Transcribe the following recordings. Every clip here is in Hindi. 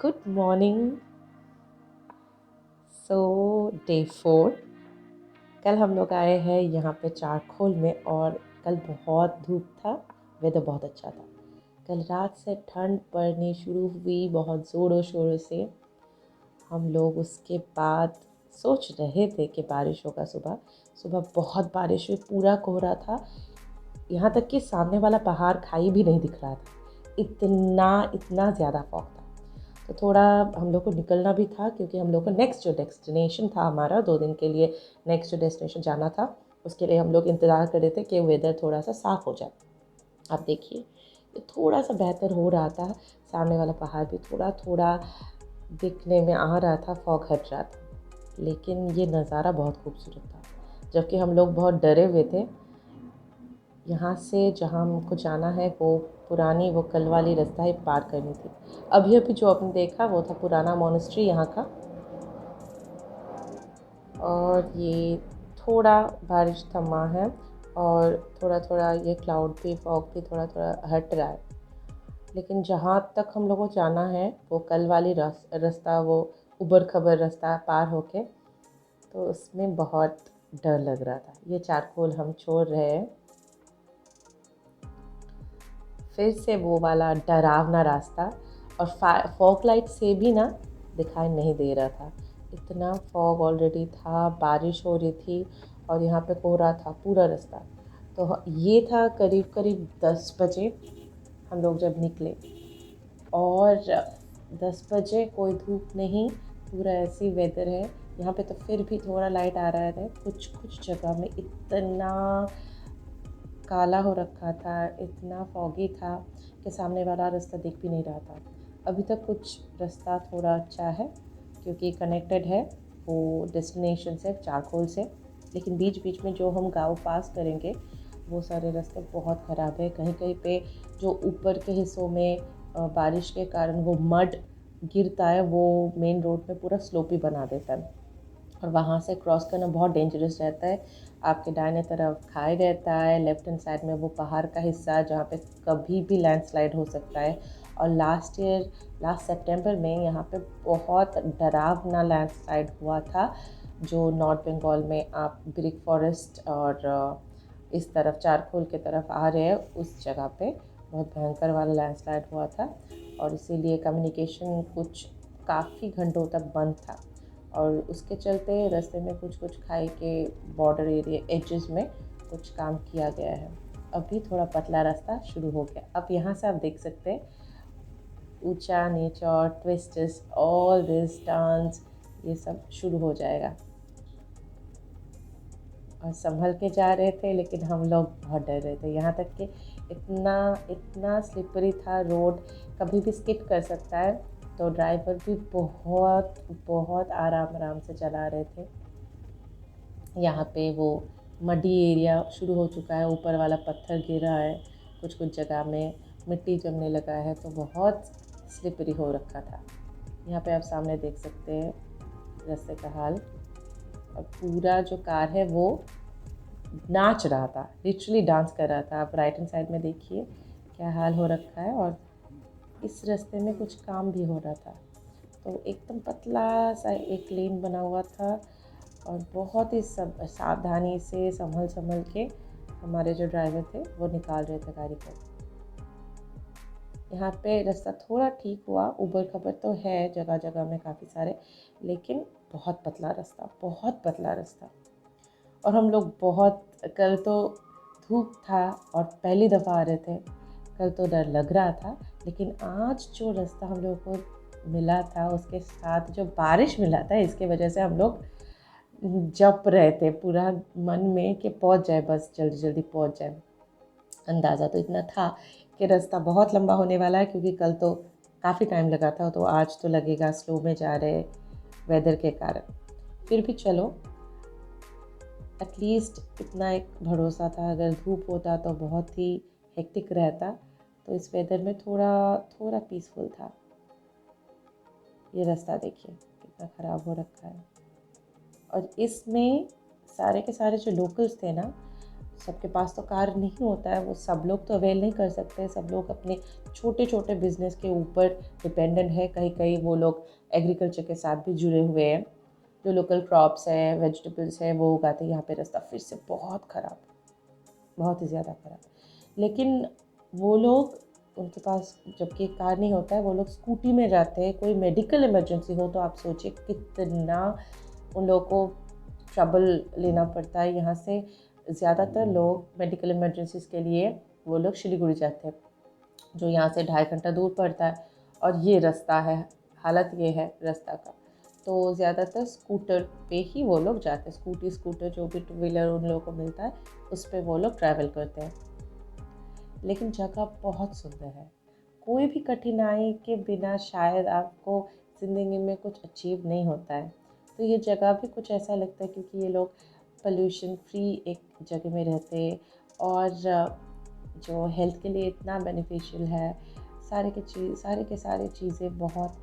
Good morning. सो डे 4 कल हम लोग आए हैं यहाँ पे चारखोल में और कल बहुत धूप था। वेदर बहुत अच्छा था। कल रात से ठंड पड़नी शुरू हुई बहुत ज़ोरों शोरों से। हम लोग उसके बाद सोच रहे थे कि बारिश होगा। सुबह सुबह बहुत बारिश हुई, पूरा कोहरा था। यहाँ तक कि सामने वाला पहाड़ खाई भी नहीं दिख रहा था, इतना इतना ज़्यादा फॉग था। तो थोड़ा हम लोग को निकलना भी था क्योंकि हम लोग को नेक्स्ट जो डेस्टिनेशन था हमारा 2 दिन के लिए, नेक्स्ट जो डेस्टिनेशन जाना था उसके लिए हम लोग इंतज़ार कर रहे थे कि वेदर थोड़ा सा साफ़ हो जाए। आप देखिए ये थोड़ा सा बेहतर हो रहा था, सामने वाला पहाड़ भी थोड़ा थोड़ा दिखने में आ रहा था, फॉग हट रहा था, लेकिन ये नज़ारा बहुत खूबसूरत था। जबकि हम लोग बहुत डरे हुए थे। यहाँ से जहाँ हमको जाना है वो पुरानी वो कल वाली रास्ता ही पार करनी थी। अभी अभी जो आपने देखा वो था पुराना मोनेस्ट्री यहाँ का। और ये थोड़ा बारिश थमा है और थोड़ा थोड़ा ये क्लाउड भी, फॉग भी थोड़ा थोड़ा हट रहा है। लेकिन जहाँ तक हम लोगों को जाना है वो कल वाली रास्ता, वो उबड़ खबर रास्ता पार होके, तो उसमें बहुत डर लग रहा था। ये चारकोल हम छोड़ रहे हैं, फिर से वो वाला डरावना रास्ता। और फॉग लाइट से भी ना दिखाई नहीं दे रहा था, इतना फॉग ऑलरेडी था, बारिश हो रही थी और यहाँ पे कोहरा था पूरा रास्ता। तो ये था करीब करीब 10 बजे हम लोग जब निकले, और 10 बजे कोई धूप नहीं, पूरा ऐसी वेदर है यहाँ पे। तो फिर भी थोड़ा लाइट आ रहा है, कुछ कुछ जगह में इतना काला हो रखा था, इतना फॉगी था कि सामने वाला रास्ता दिख भी नहीं रहा था। अभी तक कुछ रास्ता थोड़ा अच्छा है क्योंकि कनेक्टेड है वो डेस्टिनेशन से, चारकोल से, लेकिन बीच बीच में जो हम गांव पास करेंगे वो सारे रास्ते बहुत ख़राब है। कहीं कहीं पे जो ऊपर के हिस्सों में बारिश के कारण वो मड गिरता है, वो मेन रोड पे पूरा स्लोपी बना देता है और वहाँ से क्रॉस करना बहुत डेंजरस रहता है। आपके दाहिने तरफ खाई रहता है, लेफ्ट हैंड साइड में वो पहाड़ का हिस्सा जहाँ पे कभी भी लैंडस्लाइड हो सकता है। और लास्ट सितंबर में यहाँ पे बहुत डरावना लैंडस्लाइड हुआ था, जो नॉर्थ बंगाल में आप ब्रिक फॉरेस्ट और इस तरफ चारकोल के तरफ आ रहे हैं उस जगह पे बहुत भयंकर वाला लैंडस्लाइड हुआ था। और इसीलिए कम्युनिकेशन कुछ काफ़ी घंटों तक बंद था और उसके चलते रास्ते में कुछ कुछ खाई के बॉर्डर एरिया एजेस में कुछ काम किया गया है। अभी थोड़ा पतला रास्ता शुरू हो गया। अब यहाँ से आप देख सकते हैं ऊंचा नीचा और ट्विस्ट्स, ऑल दिस डांस, ये सब शुरू हो जाएगा। और संभल के जा रहे थे लेकिन हम लोग बहुत डर रहे थे, यहाँ तक कि इतना इतना स्लिपरी था रोड, कभी भी स्किड कर सकता है। तो ड्राइवर भी बहुत बहुत आराम आराम से चला रहे थे। यहाँ पे वो मडी एरिया शुरू हो चुका है, ऊपर वाला पत्थर गिरा है, कुछ कुछ जगह में मिट्टी जमने लगा है, तो बहुत स्लिपरी हो रखा था। यहाँ पे आप सामने देख सकते हैं रास्ते का हाल। और पूरा जो कार है वो नाच रहा था, लिटरली डांस कर रहा था। आप राइट हैंड साइड में देखिए क्या हाल हो रखा है। और इस रास्ते में कुछ काम भी हो रहा था, तो एकदम पतला सा एक लेन बना हुआ था और बहुत ही सब सावधानी से संभल संभल के हमारे जो ड्राइवर थे वो निकाल रहे थे गाड़ी को। यहाँ पे रास्ता थोड़ा ठीक हुआ, ऊबड़ खबर तो है जगह जगह में काफ़ी सारे, लेकिन बहुत पतला रास्ता, बहुत पतला रास्ता। और हम लोग बहुत, कल तो धूप था और पहली दफ़ा आ रहे थे, कल तो डर लग रहा था। लेकिन आज जो रास्ता हम लोग को मिला था उसके साथ जो बारिश मिला था, इसके वजह से हम लोग जप रहे थे पूरा मन में कि पहुंच जाए, बस जल्दी जल्दी पहुंच जाए। अंदाज़ा तो इतना था कि रास्ता बहुत लंबा होने वाला है क्योंकि कल तो काफ़ी टाइम लगा था, तो आज तो लगेगा, स्लो में जा रहे वेदर के कारण। फिर भी चलो, एटलीस्ट इतना एक भरोसा था। अगर धूप होता तो बहुत ही हेक्टिक रहता, तो इस वेदर में थोड़ा थोड़ा पीसफुल था। ये रास्ता देखिए कितना ख़राब हो रखा है। और इसमें सारे के सारे जो लोकल्स थे ना, सबके पास तो कार नहीं होता है, वो सब लोग तो अवेल नहीं कर सकते। सब लोग अपने छोटे छोटे बिजनेस के ऊपर डिपेंडेंट है। कहीं कहीं वो लोग एग्रीकल्चर के साथ भी जुड़े हुए हैं, जो लोकल क्रॉप्स है, वेजिटेबल्स है, वो उगाते हैं। यहाँ पे रास्ता फिर से बहुत ख़राब, बहुत ही ज़्यादा ख़राब। लेकिन वो लोग, उनके पास जबकि कार नहीं होता है, वो लोग स्कूटी में जाते हैं। कोई मेडिकल इमरजेंसी हो तो आप सोचिए कितना उन लोगों को ट्रबल लेना पड़ता है। यहाँ से ज़्यादातर लोग मेडिकल इमरजेंसीज के लिए वो लोग सिलीगुड़ी जाते हैं, जो यहाँ से 2.5 घंटा दूर पड़ता है। और ये रास्ता है, हालत ये है रास्ता का। तो ज़्यादातर स्कूटर पे ही वो लोग जाते हैं। स्कूटर जो भी टू व्हीलर उन लोगों को मिलता है उस पर वो लोग ट्रैवल करते हैं। लेकिन जगह बहुत सुंदर है। कोई भी कठिनाई के बिना शायद आपको ज़िंदगी में कुछ अचीव नहीं होता है। तो ये जगह भी कुछ ऐसा लगता है, क्योंकि ये लोग पोल्यूशन फ्री एक जगह में रहते हैं और जो हेल्थ के लिए इतना बेनिफिशियल है। सारे के सारे चीज़ें बहुत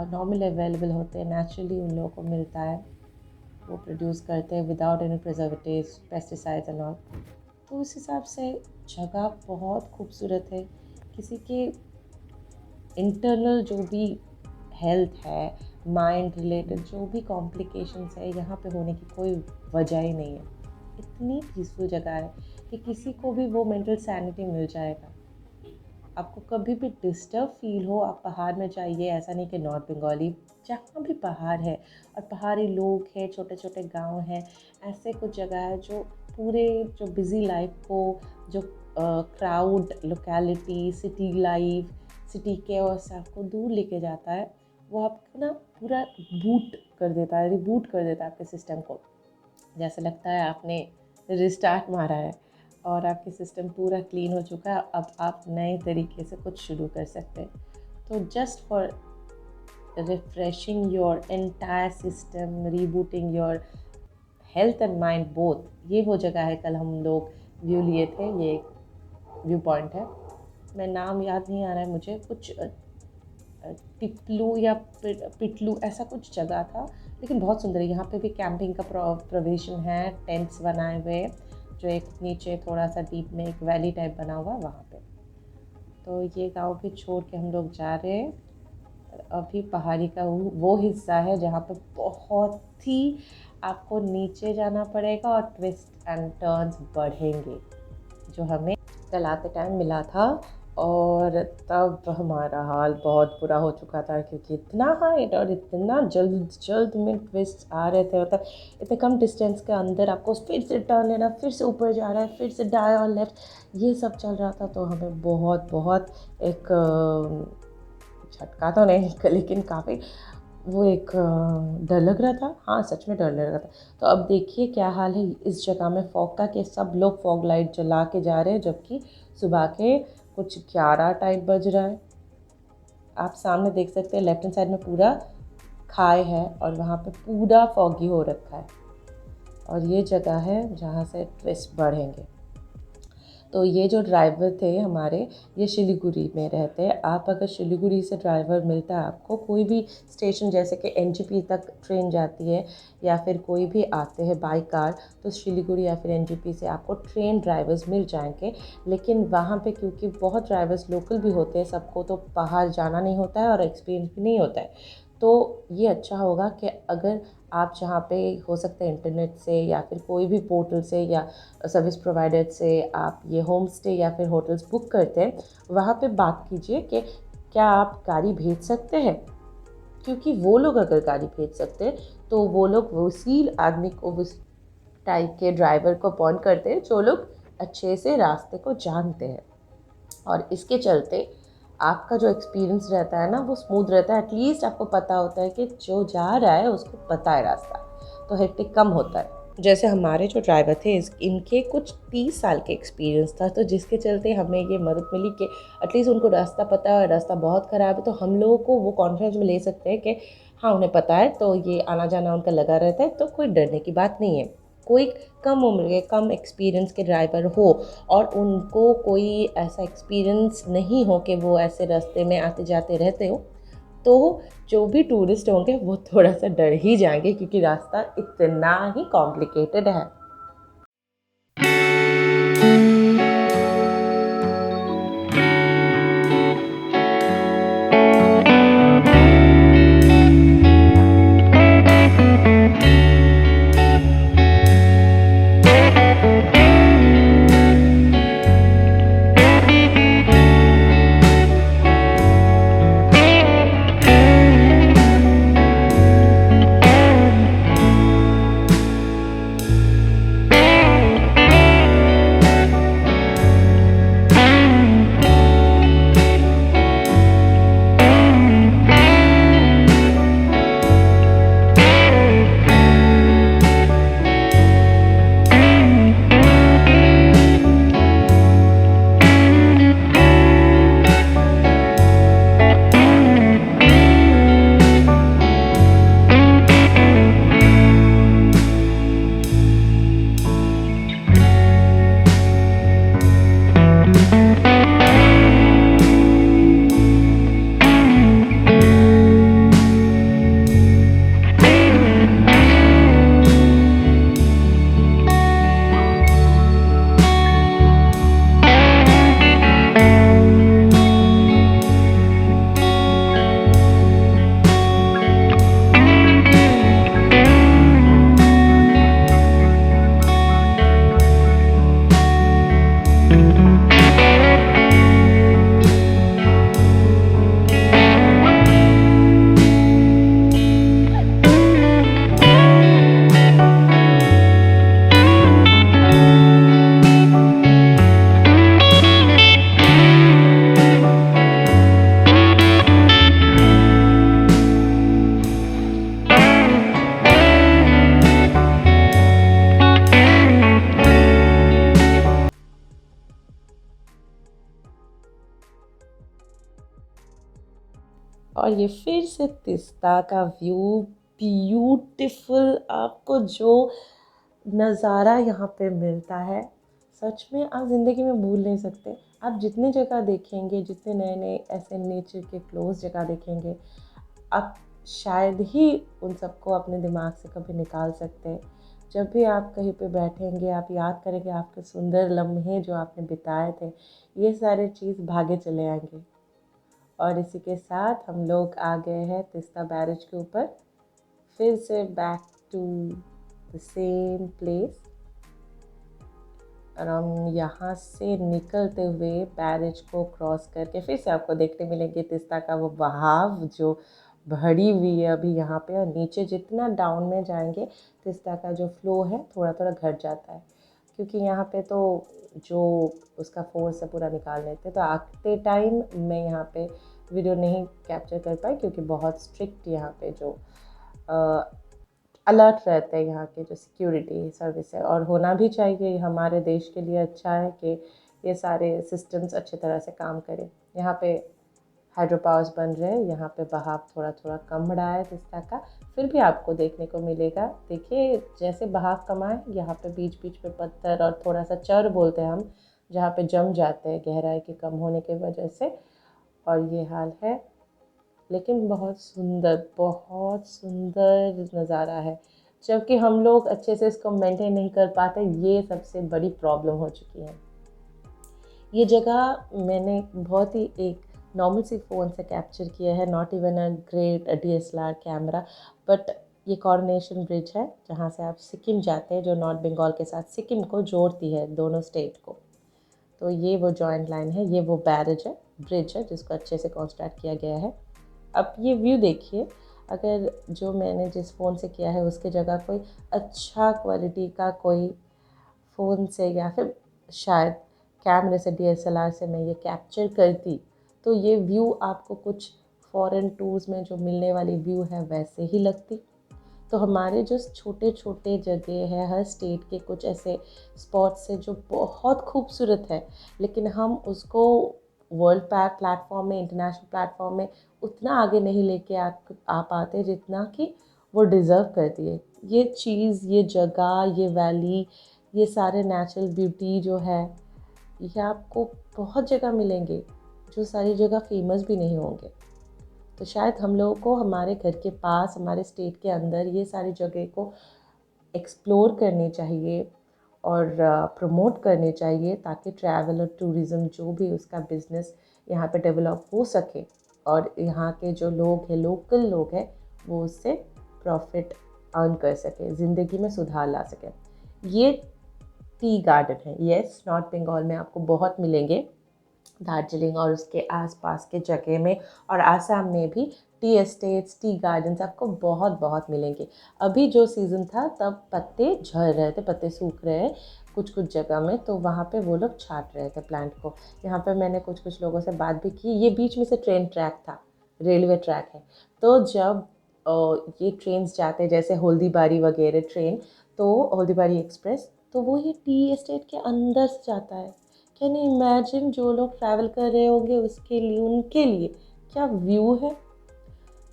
नॉर्मल अवेलेबल होते हैं, नेचुरली उन लोगों को मिलता है। वो प्रोड्यूस करते हैं without any preservatives, pesticides and all. तो उस हिसाब से जगह बहुत खूबसूरत है। किसी के इंटरनल जो भी हेल्थ है, माइंड रिलेटेड जो भी कॉम्प्लिकेशंस है, यहाँ पे होने की कोई वजह ही नहीं है। इतनी पीसफुल जगह है कि किसी को भी वो मेंटल सैनिटी मिल जाएगा। आपको कभी भी डिस्टर्ब फील हो, आप पहाड़ में जाइए। ऐसा नहीं कि नॉर्थ बंगाली, जहाँ भी पहाड़ है और पहाड़ी लोग हैं, छोटे छोटे गांव हैं, ऐसे कुछ जगह है जो पूरे जो बिज़ी लाइफ को, जो crowd locality, city life, city के और सबको दूर लेके जाता है। वो आपको ना पूरा बूट कर देता है, रिबूट कर देता है आपके सिस्टम को। जैसे लगता है आपने रिस्टार्ट मारा है और आपकी सिस्टम पूरा क्लीन हो चुका है। अब आप नए तरीके से कुछ शुरू कर सकते हैं। तो just for refreshing your entire system, rebooting your health and mind both, ये वो जगह है। कल हम लोग व्यू लिए थे, ये एक व्यू पॉइंट है। मैं नाम याद नहीं आ रहा है मुझे, कुछ टिपलू या पिटलू ऐसा कुछ जगह था, लेकिन बहुत सुंदर है। यहाँ पे भी कैंपिंग का प्रोविज़न है, टेंट्स बनाए हुए, जो एक नीचे थोड़ा सा डीप में एक वैली टाइप बना हुआ वहाँ पे। तो ये गांव भी छोड़ के हम लोग जा रहे हैं। अभी पहाड़ी का वो हिस्सा है जहाँ पे बहुत ही आपको नीचे जाना पड़ेगा और ट्विस्ट एंड टर्न्स बढ़ेंगे, जो हमें कल आते टाइम मिला था। और तब हमारा हाल बहुत बुरा हो चुका था, क्योंकि इतना हाइट और इतना जल्द जल्द में ट्विस्ट आ रहे थे। मतलब इतने कम डिस्टेंस के अंदर आपको फिर से टर्न लेना, फिर से ऊपर जा रहा है, फिर से दाएं और लेफ्ट, ये सब चल रहा था। तो हमें बहुत बहुत एक झटका तो नहीं, लेकिन काफ़ी वो एक डर लग रहा था। हाँ, सच में डर लग रहा था। तो अब देखिए क्या हाल है इस जगह में फॉग का, कि सब लोग फॉग लाइट जला के जा रहे हैं, जबकि सुबह के कुछ 11 टाइप बज रहा है। आप सामने देख सकते हैं, लेफ्ट हैंड साइड में पूरा खाई है और वहाँ पे पूरा फॉगी हो रखा है। और ये जगह है जहाँ से ट्विस्ट बढ़ेंगे। तो ये जो ड्राइवर थे हमारे, ये सिलीगुड़ी में रहते हैं। आप अगर सिलीगुड़ी से ड्राइवर मिलता है आपको, कोई भी स्टेशन जैसे कि एनजीपी तक ट्रेन जाती है या फिर कोई भी आते हैं बाई कार, तो सिलीगुड़ी या फिर एनजीपी से आपको ट्रेन ड्राइवर्स मिल जाएंगे। लेकिन वहाँ पे क्योंकि बहुत ड्राइवर्स लोकल भी होते हैं, सबको तो बाहर जाना नहीं होता है और एक्सपीरियंस भी नहीं होता है। तो ये अच्छा होगा कि अगर आप जहाँ पे हो सकता है इंटरनेट से या फिर कोई भी पोर्टल से या सर्विस प्रोवाइडर से आप ये होम स्टे या फिर होटल्स बुक करते हैं, वहाँ पे बात कीजिए कि क्या आप गाड़ी भेज सकते हैं। क्योंकि वो लोग अगर गाड़ी भेज सकते हैं तो वो लोग उसी आदमी को, उस टाइप के ड्राइवर को अपॉइंट करते हैं जो लोग अच्छे से रास्ते को जानते हैं। और इसके चलते आपका जो एक्सपीरियंस रहता है ना, वो स्मूथ रहता है। एटलीस्ट आपको पता होता है कि जो जा रहा है उसको पता है रास्ता, तो हेक्टिक कम होता है। जैसे हमारे जो ड्राइवर थे, इनके कुछ 30 साल के एक्सपीरियंस था, तो जिसके चलते हमें ये मदद मिली कि एटलीस्ट उनको रास्ता पता है। रास्ता बहुत ख़राब है तो हम लोगों को वो कॉन्फिडेंस में ले सकते हैं कि हाँ, उन्हें पता है, तो ये आना जाना उनका लगा रहता है, तो कोई डरने की बात नहीं है। कोई कम उम्र के, कम एक्सपीरियंस के ड्राइवर हो और उनको कोई ऐसा एक्सपीरियंस नहीं हो कि वो ऐसे रास्ते में आते जाते रहते हो, तो जो भी टूरिस्ट होंगे वो थोड़ा सा डर ही जाएंगे, क्योंकि रास्ता इतना ही कॉम्प्लिकेटेड है। और ये फिर से तिस्ता का व्यू, ब्यूटीफुल। आपको जो नज़ारा यहाँ पे मिलता है, सच में आप ज़िंदगी में भूल नहीं सकते। आप जितने जगह देखेंगे, जितने नए नए ऐसे नेचर के क्लोज जगह देखेंगे, आप शायद ही उन सबको अपने दिमाग से कभी निकाल सकते हैं। जब भी आप कहीं पे बैठेंगे, आप याद करेंगे आपके सुंदर लम्हे जो आपने बिताए थे, ये सारे चीज़ भागे चले आएंगे। और इसी के साथ हम लोग आ गए हैं तिस्ता बैरेज के ऊपर, फिर से back to the same place. और हम यहाँ से निकलते हुए बैरेज को क्रॉस करके फिर से आपको देखने मिलेंगे तिस्ता का वो बहाव जो भरी हुई है अभी यहाँ पे। और नीचे जितना डाउन में जाएंगे, तिस्ता का जो फ्लो है थोड़ा थोड़ा घट जाता है, क्योंकि यहाँ पे तो जो उसका फोर्स है पूरा निकाल लेते। तो आते टाइम मैं यहाँ पे वीडियो नहीं कैप्चर कर पाई, क्योंकि बहुत स्ट्रिक्ट यहाँ पे जो अलर्ट रहते हैं यहाँ के जो सिक्योरिटी सर्विस है। और होना भी चाहिए, हमारे देश के लिए अच्छा है कि ये सारे सिस्टम्स अच्छे तरह से काम करें। यहाँ पे हाइड्रो पावर्स बन रहे हैं, यहाँ पे बहाव थोड़ा थोड़ा कम रहा है तिस्ता का, फिर भी आपको देखने को मिलेगा। देखिए जैसे बहाव कम है, यहाँ पे बीच बीच पे पत्थर और थोड़ा सा चर बोलते हैं हम, जहाँ पे जम जाते हैं गहराई के कम होने की वजह से। और ये हाल है, लेकिन बहुत सुंदर नज़ारा है। जबकि हम लोग अच्छे से इसको मेंटेन नहीं कर पाते, ये सबसे बड़ी प्रॉब्लम हो चुकी है। ये जगह मैंने बहुत ही एक नॉर्मल सी फ़ोन से कैप्चर किया है, not even a great DSLR camera, but ये कॉर्नेशन ब्रिज है जहाँ से आप सिक्किम जाते हैं, जो नॉर्थ बंगाल के साथ सिक्किम को जोड़ती है, दोनों स्टेट को। तो ये वो जॉइंट लाइन है, ये वो बैरेज है, ब्रिज है जिसको अच्छे से कंस्ट्रक्ट किया गया है। अब ये व्यू देखिए, अगर जो मैंने जिस फ़ोन से किया है उसके जगह कोई अच्छा क्वालिटी का कोई फ़ोन से या फिर शायद कैमरे से DSLR से मैं ये कैप्चर करती, तो ये व्यू आपको कुछ फॉरेन टूर्स में जो मिलने वाली व्यू है वैसे ही लगती। तो हमारे जो छोटे छोटे जगह है, हर स्टेट के कुछ ऐसे स्पॉट्स है जो बहुत खूबसूरत है, लेकिन हम उसको वर्ल्ड प्लेटफॉर्म में, इंटरनेशनल प्लेटफॉर्म में उतना आगे नहीं लेके आ पाते जितना कि वो डिज़र्व करती है। ये चीज़, ये जगह, ये वैली, ये सारे नेचुरल ब्यूटी जो है, ये आपको बहुत जगह मिलेंगे, जो सारी जगह फेमस भी नहीं होंगे। तो शायद हम लोगों को हमारे घर के पास, हमारे स्टेट के अंदर ये सारी जगह को एक्सप्लोर करनी चाहिए और प्रमोट करनी चाहिए, ताकि ट्रैवल और टूरिज़्म जो भी उसका बिज़नेस यहाँ पे डेवलप हो सके, और यहाँ के जो लोग हैं, लोकल लोग हैं, वो उससे प्रॉफिट अर्न कर सके, ज़िंदगी में सुधार ला सके। ये टी गार्डन है, यस, नॉर्थ बंगाल में आपको बहुत मिलेंगे, दार्जिलिंग और उसके आसपास के जगह में, और आसाम में भी टी एस्टेट्स, टी गार्डन्स आपको बहुत बहुत मिलेंगे। अभी जो सीज़न था तब पत्ते झड़ रहे थे, पत्ते सूख रहे हैं कुछ कुछ जगह में, तो वहाँ पे वो लोग छाट रहे थे प्लांट को। यहाँ पे मैंने कुछ कुछ लोगों से बात भी की, ये बीच में से ट्रेन ट्रैक था, रेलवे ट्रैक है। तो जब ये ट्रेन्स जाते जैसे हल्दीबारी वगैरह ट्रेन, तो हल्दीबारी एक्सप्रेस, तो वो ये टी एस्टेट के अंदर से जाता है। कैन यू इमेजिन, जो लोग ट्रैवल कर रहे होंगे उसके लिए, उनके लिए क्या व्यू है।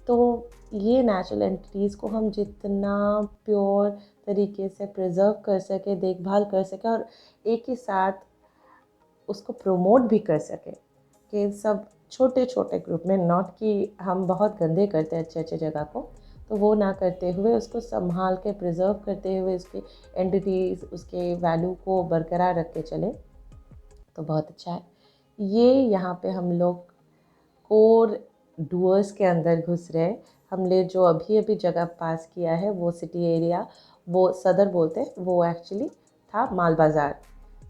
तो ये नेचुरल एंटिटीज़ को हम जितना प्योर तरीके से प्रिजर्व कर सके, देखभाल कर सके, और एक ही साथ उसको प्रमोट भी कर सके, कि सब छोटे छोटे ग्रुप में, नॉट कि हम बहुत गंदे करते हैं अच्छे अच्छे जगह को, तो वो ना करते हुए उसको संभाल के प्रिजर्व करते हुए उसकी एंटिटीज़, उसके वैल्यू को बरकरार रख के चले, तो बहुत अच्छा है। ये यहाँ पे हम लोग कोर डूअर्स के अंदर घुस रहे। हमने जो अभी अभी जगह पास किया है वो सिटी एरिया, वो सदर बोलते हैं, वो एक्चुअली था माल बाज़ार।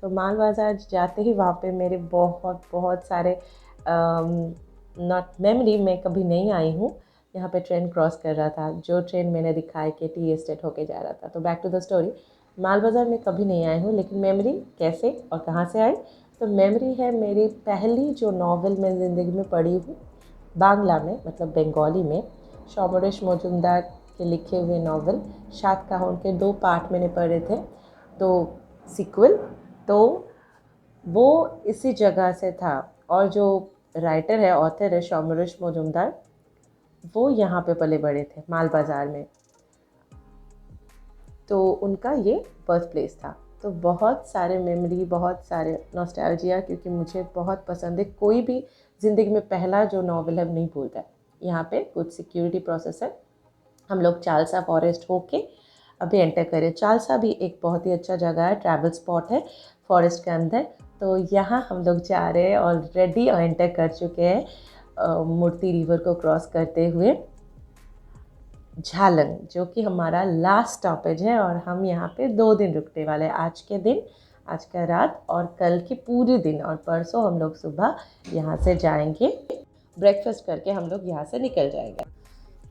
तो माल बाज़ार जाते ही वहाँ पे मेरे बहुत बहुत सारे नॉट मेमोरी में कभी नहीं आई हूँ। यहाँ पे ट्रेन क्रॉस कर रहा था, जो ट्रेन मैंने दिखाई कि टी एस्टेट होके जा रहा था। तो बैक टू द स्टोरी, माल बाज़ार में कभी नहीं आई हूँ, लेकिन मेमोरी कैसे और कहाँ से आई, तो मेमोरी है मेरी पहली जो नावल मैं ज़िंदगी में पढ़ी हूँ बांग्ला में, मतलब बंगाली में, समरेश मजुमदार के लिखे हुए नावल सातकाहन के 2 पार्ट मैंने पढ़े थे, तो सीक्वल, तो वो इसी जगह से था। और जो राइटर है, ऑथर है समरेश मजुमदार, वो यहाँ पे पले बड़े थे माल बाज़ार में, तो उनका ये बर्थ प्लेस था। तो बहुत सारे मेमोरी, बहुत सारे नॉस्टैल्जिया, क्योंकि मुझे बहुत पसंद है। कोई भी ज़िंदगी में पहला जो नॉवल है नहीं भूलता है। यहाँ पे कुछ सिक्योरिटी प्रोसेस है। हम लोग चालसा फॉरेस्ट होके अभी एंटर करें। चालसा भी एक बहुत ही अच्छा जगह है, ट्रैवल स्पॉट है फॉरेस्ट के अंदर। तो यहाँ हम लोग जा रहे हैं, ऑलरेडी एंटर कर चुके हैं मूर्ति रिवर को क्रॉस करते हुए झालंग, जो कि हमारा लास्ट स्टॉपेज है। और हम यहाँ पे 2 दिन रुकने वाले हैं, आज के दिन, आज का रात और कल की पूरे दिन, और परसों हम लोग सुबह यहाँ से जाएंगे। ब्रेकफास्ट करके हम लोग यहाँ से निकल जाएंगे।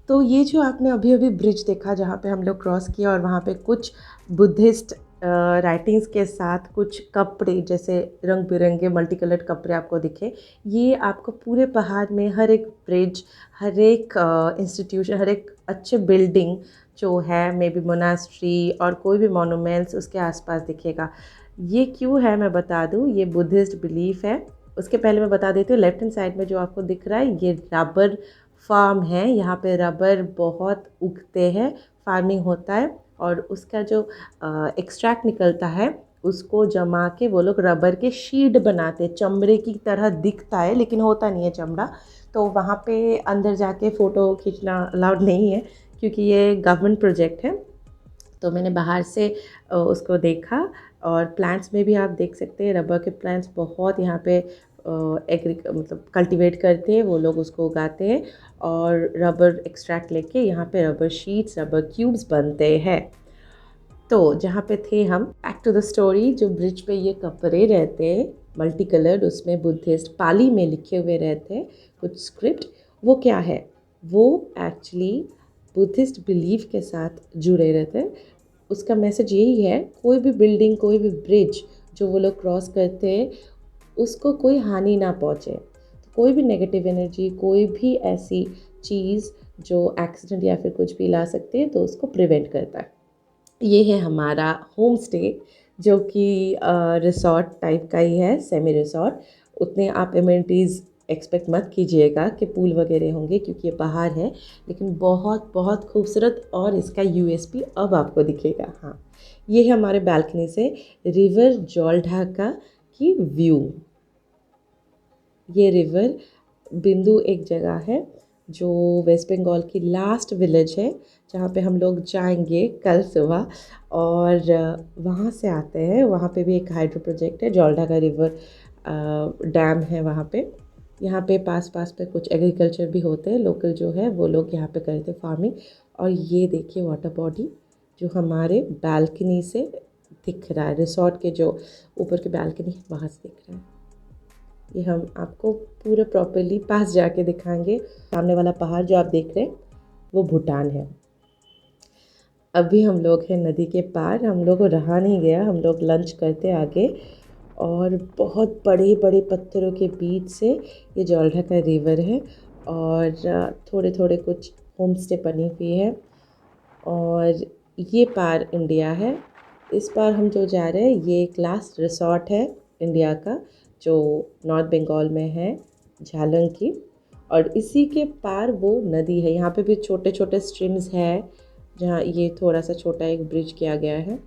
तो ये जो आपने अभी अभी ब्रिज देखा जहाँ पे हम लोग क्रॉस किया, और वहाँ पे कुछ बुद्धिस्ट राइटिंग्स के साथ कुछ कपड़े, जैसे रंग बिरंगे मल्टी कलर्ड कपड़े आपको दिखे, ये आपको पूरे पहाड़ में हर एक ब्रिज, हर एक इंस्टीट्यूशन, हर एक अच्छे बिल्डिंग जो है, मे बी मोनास्ट्री और कोई भी मोनूमेंट्स उसके आसपास दिखेगा। ये क्यों है मैं बता दूँ, ये बुद्धिस्ट बिलीफ है। उसके पहले मैं बता देती हूँ, लेफ्ट हैंड साइड में जो आपको दिख रहा है ये रबर फार्म है। यहाँ पे रबर बहुत उगते हैं, फार्मिंग होता है, और उसका जो एक्सट्रैक्ट निकलता है उसको जमा के वो लोग रबर के शीट बनाते हैं। चमड़े की तरह दिखता है लेकिन होता नहीं है चमड़ा। तो वहाँ पे अंदर जाके फ़ोटो खींचना अलाउड नहीं है, क्योंकि ये गवर्नमेंट प्रोजेक्ट है। तो मैंने बाहर से उसको देखा, और प्लांट्स में भी आप देख सकते हैं रबर के प्लांट्स बहुत यहाँ पे मतलब कल्टीवेट करते हैं, वो लोग उसको उगाते हैं, और रबर एक्सट्रैक्ट लेके यहाँ पे रबर शीट्स, रबर क्यूब्स बनते हैं। तो जहाँ पे थे हम, बैक टू द स्टोरी, जो ब्रिज पे ये कपड़े रहते हैं मल्टी कलर्ड, उसमें बुद्धिस्ट पाली में लिखे हुए रहते हैं कुछ स्क्रिप्ट। वो क्या है, वो एक्चुअली बुद्धिस्ट बिलीफ के साथ जुड़े रहते हैं। उसका मैसेज यही है, कोई भी बिल्डिंग, कोई भी ब्रिज जो वो लोग क्रॉस करते हैं उसको कोई हानि ना पहुँचे। तो कोई भी नेगेटिव एनर्जी, कोई भी ऐसी चीज़ जो एक्सीडेंट या फिर कुछ भी ला सकती है, तो उसको प्रिवेंट करता है। ये है हमारा होम स्टे, जो कि रिसॉर्ट टाइप का ही है, सेमी रिसॉर्ट। उतने आप एमिनिटीज़ एक्सपेक्ट मत कीजिएगा कि पूल वगैरह होंगे, क्योंकि ये बाहर है, लेकिन बहुत बहुत खूबसूरत, और इसका यूएसपी अब आपको दिखेगा। हाँ, ये है हमारे बालकनी से रिवर जौलढाका की व्यू। ये रिवर बिंदु एक जगह है जो वेस्ट बंगाल की लास्ट विलेज है, जहाँ पे हम लोग जाएंगे कल सुबह, और वहाँ से आते हैं। वहाँ पे भी एक हाइड्रो प्रोजेक्ट है, जौलढाका रिवर डैम है वहाँ पे। यहाँ पे पास पास पे कुछ एग्रीकल्चर भी होते हैं, लोकल जो है वो लोग यहाँ पे करते फार्मिंग। और ये देखिए वाटर बॉडी जो हमारे बालकनी से दिख रहा है, रिसॉर्ट के जो ऊपर की बालकनी है वहाँ से दिख रहा है। ये हम आपको पूरा प्रॉपर्ली पास जाके दिखाएंगे। सामने वाला पहाड़ जो आप देख रहे हैं वो भूटान है। अभी हम लोग हैं नदी के पार, हम लोग को रहा नहीं गया, हम लोग लंच करते आगे, और बहुत बड़े बड़े पत्थरों के बीच से ये जौलढाका रिवर है, और थोड़े थोड़े कुछ होम स्टे बनी हुई है। और ये पार इंडिया है। इस पार हम जो जा रहे हैं ये एक लास्ट रिसॉर्ट है इंडिया का, जो नॉर्थ बंगाल में है, झालंग की। और इसी के पार वो नदी है। यहाँ पे भी छोटे छोटे स्ट्रीम्स हैं, जहाँ ये थोड़ा सा छोटा एक ब्रिज किया गया है।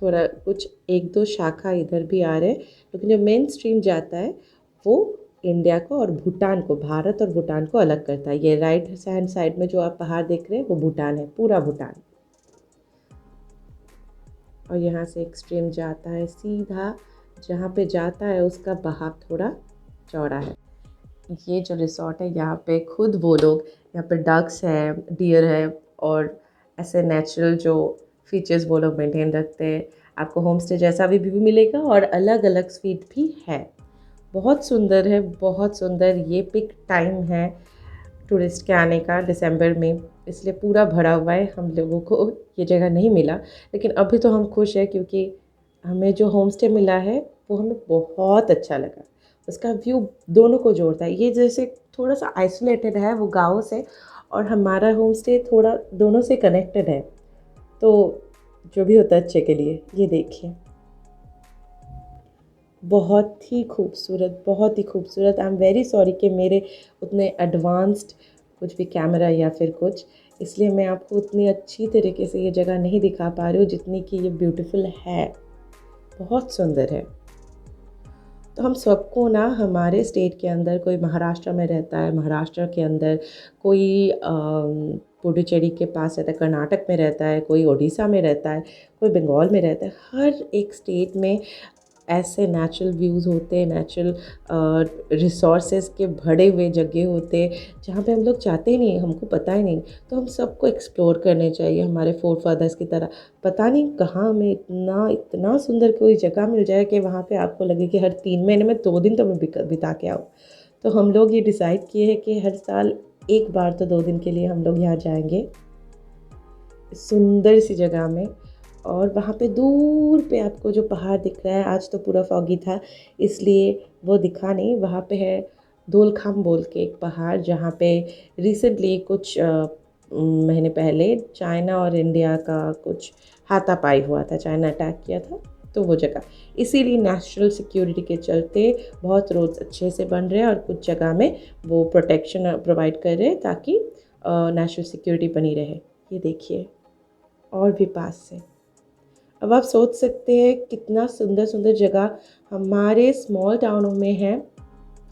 थोड़ा कुछ एक दो शाखा इधर भी आ रहे हैं, लेकिन जो मेन स्ट्रीम जाता है वो इंडिया को और भूटान को, भारत और भूटान को अलग करता है। ये राइट हैंड साइड में जो आप पहाड़ देख रहे हैं वो भूटान है, पूरा भूटान। और यहाँ से एक स्ट्रीम जाता है सीधा, जहाँ पे जाता है उसका बहाव थोड़ा चौड़ा है। ये जो रिसॉर्ट है यहाँ पे खुद वो लोग, यहाँ पे डक्स है, डियर है, और ऐसे नेचुरल जो फीचर्स वो लोग मेंटेन रखते हैं। आपको होम स्टे जैसा भी मिलेगा, और अलग अलग स्वीट भी है। बहुत सुंदर है, बहुत सुंदर। ये पिक टाइम है टूरिस्ट के आने का, दिसंबर में, इसलिए पूरा भरा हुआ है। हम लोगों को ये जगह नहीं मिला, लेकिन अभी तो हम खुश हैं, क्योंकि हमें जो होम स्टे मिला है वो हमें बहुत अच्छा लगा। उसका व्यू दोनों को जोड़ता है। ये जैसे थोड़ा सा आइसोलेटेड है वो गाँव से, और हमारा होम स्टे थोड़ा दोनों से कनेक्टेड है। तो जो भी होता है अच्छे के लिए। ये देखिए, बहुत ही खूबसूरत, बहुत ही खूबसूरत। आई एम वेरी सॉरी कि मेरे उतने एडवांस्ड कुछ भी कैमरा या फिर कुछ, इसलिए मैं आपको उतनी अच्छी तरीके से ये जगह नहीं दिखा पा रही हूँ जितनी कि ये ब्यूटीफुल है, बहुत सुंदर है। तो हम सबको ना हमारे स्टेट के अंदर, कोई महाराष्ट्र में रहता है, महाराष्ट्र के अंदर कोई पुडुचेरी के पास रहता है, कर्नाटक में रहता है, कोई उड़ीसा में रहता है, कोई बंगाल में रहता है। हर एक स्टेट में ऐसे नेचुरल व्यूज़ होते हैं, नेचुरल रिसोर्सेज के भरे हुए जगह होते हैं जहाँ पे हम लोग जाते ही नहीं, हमको पता ही नहीं। तो हम सबको एक्सप्लोर करने चाहिए हमारे फोर फादर्स की तरह। पता नहीं कहाँ में इतना इतना सुंदर कोई जगह मिल जाए कि वहाँ पे आपको लगे कि हर 3 महीने में 2 दिन तो मैं बिता के आऊँ। तो हम लोग ये डिसाइड किए हैं कि हर साल एक बार तो 2 दिन के लिए हम लोग यहाँ जाएंगे, सुंदर सी जगह में। और वहाँ पे दूर पे आपको जो पहाड़ दिख रहा है, आज तो पूरा फॉगी था इसलिए वो दिखा नहीं। वहाँ पे है धोलखाम बोल के एक पहाड़, जहाँ पे रिसेंटली कुछ महीने पहले चाइना और इंडिया का कुछ हाथापाई हुआ था, चाइना अटैक किया था। तो वो जगह इसीलिए नेशनल सिक्योरिटी के चलते बहुत रोड्स अच्छे से बन रहे हैं और कुछ जगह में वो प्रोटेक्शन प्रोवाइड कर रहे हैं ताकि नेशनल सिक्योरिटी बनी रहे। ये देखिए, और भी पास से। अब आप सोच सकते हैं कितना सुंदर सुंदर जगह हमारे स्मॉल टाउनों में है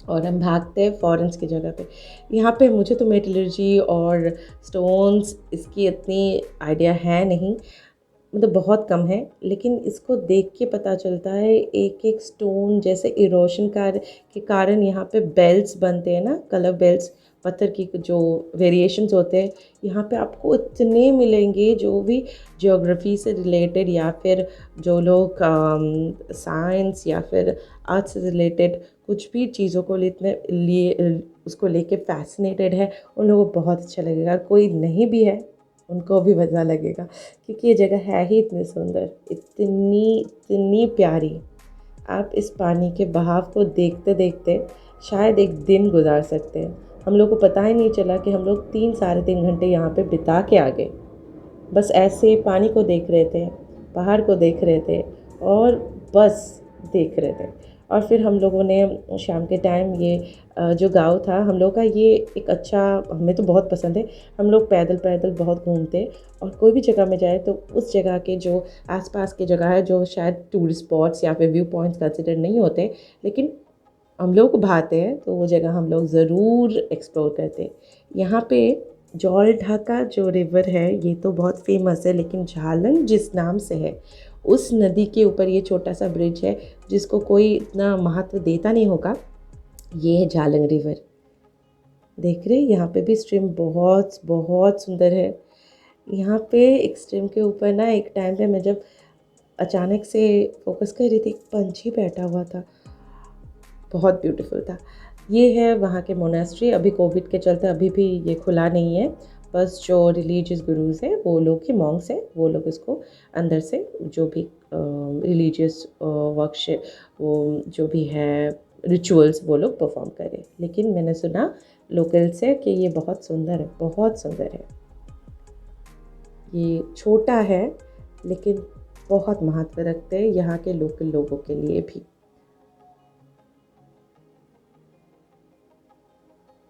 और हम भागते हैं फॉरेन्स की जगह पे। यहाँ पे मुझे तो मेटलर्जी और स्टोन्स इसकी इतनी आइडिया है नहीं, मतलब बहुत कम है, लेकिन इसको देख के पता चलता है एक एक स्टोन जैसे इरोशन के कारण यहाँ पे बेल्ट्स बनते हैं ना, कलर बेल्ट्स, पत्थर की जो वेरिएशंस होते हैं यहाँ पे आपको इतने मिलेंगे। जो भी ज्योग्राफी से रिलेटेड या फिर जो लोग साइंस या फिर आर्ट से रिलेटेड कुछ भी चीज़ों को लिए उसको लेके फैसिनेटेड है, उन लोगों को बहुत अच्छा लगेगा। कोई नहीं भी है उनको भी मज़ा लगेगा, क्योंकि ये जगह है ही इतनी सुंदर, इतनी इतनी प्यारी। आप इस पानी के बहाव को देखते देखते शायद एक दिन गुजार सकते हैं। हम लोग को पता ही नहीं चला कि हम लोग 3 साढ़े 3 घंटे यहाँ पे बिता के आ गए। बस ऐसे पानी को देख रहे थे, पहाड़ को देख रहे थे और बस देख रहे थे। और फिर हम लोगों ने शाम के टाइम ये जो गाँव था हम लोग का, ये एक अच्छा, हमें तो बहुत पसंद है। हम लोग पैदल पैदल बहुत घूमते और कोई भी जगह में जाए तो उस जगह के जो आसपास की जगह है, जो शायद टूरिस्ट स्पॉट्स या फिर व्यू पॉइंट्स कंसिडर नहीं होते, लेकिन हम लोग भाते हैं, तो वो जगह हम लोग ज़रूर एक्सप्लोर करते हैं। यहाँ पे जौल ढाका जो रिवर है ये तो बहुत फेमस है, लेकिन झालंग जिस नाम से है उस नदी के ऊपर ये छोटा सा ब्रिज है जिसको कोई इतना महत्व देता नहीं होगा। ये है झालंग रिवर, देख रहे हैं यहाँ पे भी स्ट्रीम बहुत बहुत सुंदर है। यहाँ पे एक स्ट्रीम के ऊपर ना एक टाइम पे मैं जब अचानक से फोकस कर रही थी, एक पंछी बैठा हुआ था, बहुत ब्यूटीफुल था। ये है वहाँ के मोनेस्ट्री। अभी कोविड के चलते अभी भी ये खुला नहीं है, बस जो रिलीजियस गुरुज हैं वो लोग, के मॉन्क्स हैं, वो लोग इसको अंदर से जो भी रिलीजियस वर्क, वो जो भी है रिचुअल्स वो लोग परफॉर्म करें। लेकिन मैंने सुना लोकल से कि ये बहुत सुंदर है, बहुत सुंदर है। ये छोटा है लेकिन बहुत महत्व रखते हैं यहाँ के लोकल लोगों के लिए भी।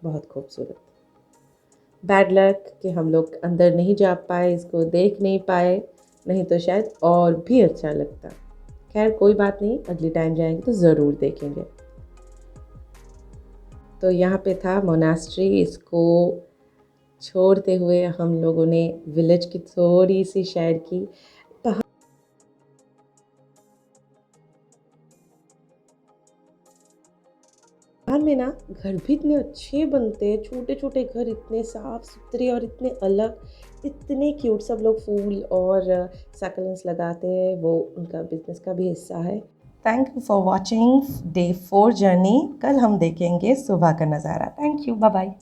बहुत खूबसूरत। बैड लक कि हम लोग अंदर नहीं जा पाए, इसको देख नहीं पाए, नहीं तो शायद और भी अच्छा लगता। खैर कोई बात नहीं, अगली टाइम जाएंगे तो ज़रूर देखेंगे। तो यहाँ पे था मोनास्ट्री, इसको छोड़ते हुए हम लोगों ने विलेज की थोड़ी सी सैर की। पहाड़ में ना घर भी इतने अच्छे बनते हैं, छोटे छोटे घर इतने साफ सुथरे और इतने अलग, इतने क्यूट। सब लोग फूल और सक्लेंट्स लगाते हैं, वो उनका बिजनेस का भी हिस्सा है। Thank you for watching day 4 journey. कल हम देखेंगे सुबह का नज़ारा। Thank you, bye bye.